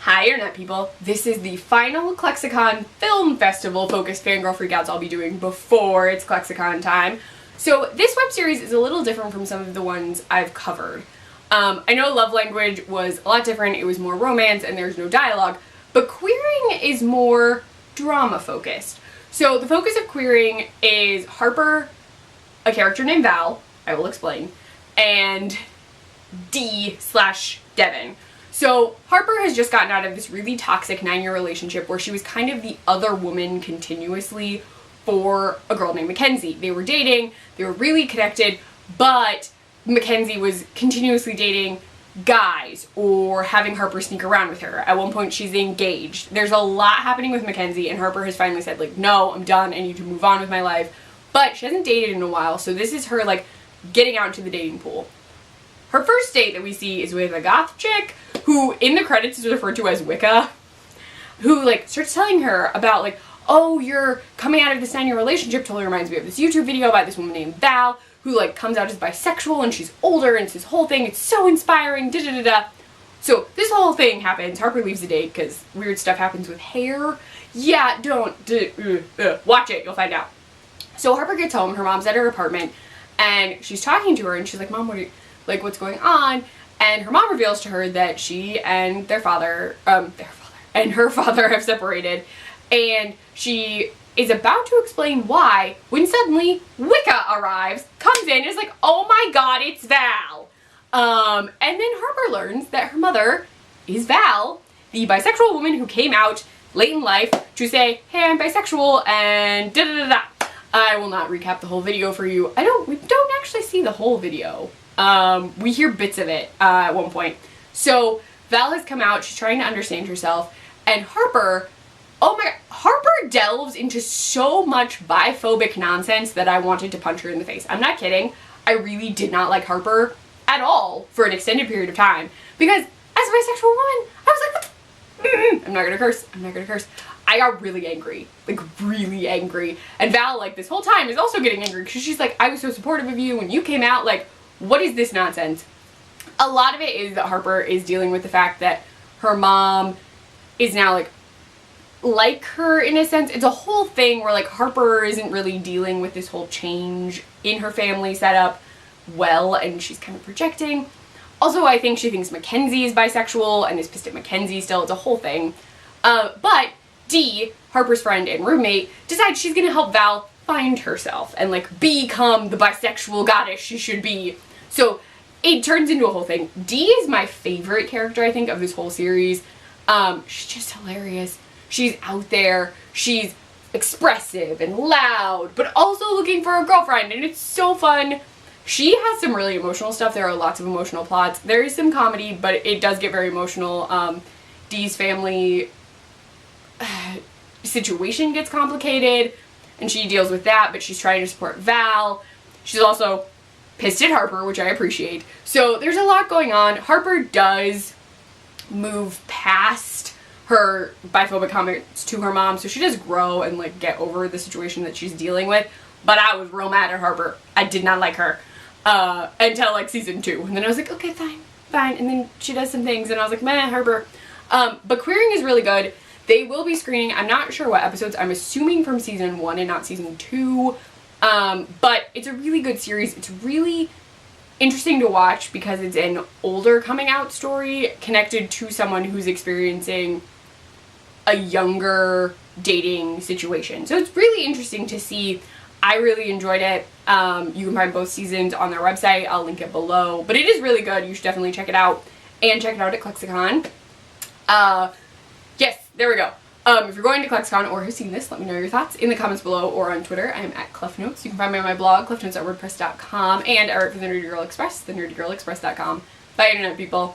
Hi Internet people, this is the final ClexaCon Film Festival focused Fangirl Freakouts I'll be doing before it's ClexaCon time. So this web series is a little different from some of the ones I've covered. I know Love Language was a lot different, it was more romance and there's no dialogue, but Queering is more drama focused. So the focus of Queering is Harper, a character named Val, I will explain, and D/Devin. So Harper has just gotten out of this really toxic 9-year relationship where she was kind of the other woman continuously for a girl named Mackenzie. They were dating, they were really connected, but Mackenzie was continuously dating guys or having Harper sneak around with her. At one point she's engaged. There's a lot happening with Mackenzie and Harper has finally said like, no, I'm done, I need to move on with my life. But she hasn't dated in a while, so this is her like getting out into the dating pool. Her first date that we see is with a goth chick who in the credits is referred to as Wicca, who like starts telling her about like, oh, you're coming out of this 9-year relationship. Totally reminds me of this YouTube video about this woman named Val who like comes out as bisexual and she's older and it's this whole thing. It's so inspiring, da da da da. So this whole thing happens. Harper leaves the date because weird stuff happens with hair. Yeah, don't, watch it, you'll find out. So Harper gets home, her mom's at her apartment and she's talking to her and she's like, Mom, what are you, like what's going on? And her mom reveals to her that she and her father have separated, and she is about to explain why when suddenly Wicca arrives, comes in, and is like, oh my god, it's Val. And then Harper learns that her mother is Val, the bisexual woman who came out late in life to say, hey, I'm bisexual, and da da da da. I will not recap the whole video for you. We don't actually see the whole video. We hear bits of it at one point. So Val has come out, she's trying to understand herself, and Harper, oh my god, Harper delves into so much biphobic nonsense that I wanted to punch her in the face. I'm not kidding. I really did not like Harper at all for an extended period of time because as a bisexual woman, I was like, I'm not gonna curse. I got really angry, like really angry. And Val, like this whole time, is also getting angry because she's like, I was so supportive of you when you came out, like, what is this nonsense? A lot of it is that Harper is dealing with the fact that her mom is now like her in a sense. It's a whole thing where like Harper isn't really dealing with this whole change in her family setup well, and she's kind of projecting. Also, I think she thinks Mackenzie is bisexual and is pissed at Mackenzie still. It's a whole thing. But Dee, Harper's friend and roommate, decides she's gonna help Val find herself and like become the bisexual goddess she should be. So it turns into a whole thing. Dee is my favorite character, I think, of this whole series. She's just hilarious. She's out there, she's expressive and loud, but also looking for a girlfriend, and it's so fun. She has some really emotional stuff. There are lots of emotional plots. There is some comedy, but it does get very emotional. Dee's family situation gets complicated, and she deals with that, but she's trying to support Val. She's also pissed at Harper, which I appreciate. So there's a lot going on. Harper does move past her biphobic comments to her mom, so she does grow and like get over the situation that she's dealing with. But I was real mad at Harper. I did not like her until like season 2. And then I was like, okay, fine. And then she does some things and I was like, meh, Harper. But Queering is really good. They will be screening, I'm not sure what episodes, I'm assuming from season 1 and not season 2. But it's a really good series. It's really interesting to watch because it's an older coming out story connected to someone who's experiencing a younger dating situation. So it's really interesting to see. I really enjoyed it. You can find both seasons on their website. I'll link it below. But it is really good. You should definitely check it out. And check it out at ClexaCon. Yes, there we go. If you're going to ClexaCon or have seen this, let me know your thoughts in the comments below or on Twitter. I'm at ClefNotes. You can find me on my blog, clefnotes.wordpress.com, and I write for the Nerdy Girl Express, thenerdygirlexpress.com. Bye, Internet people.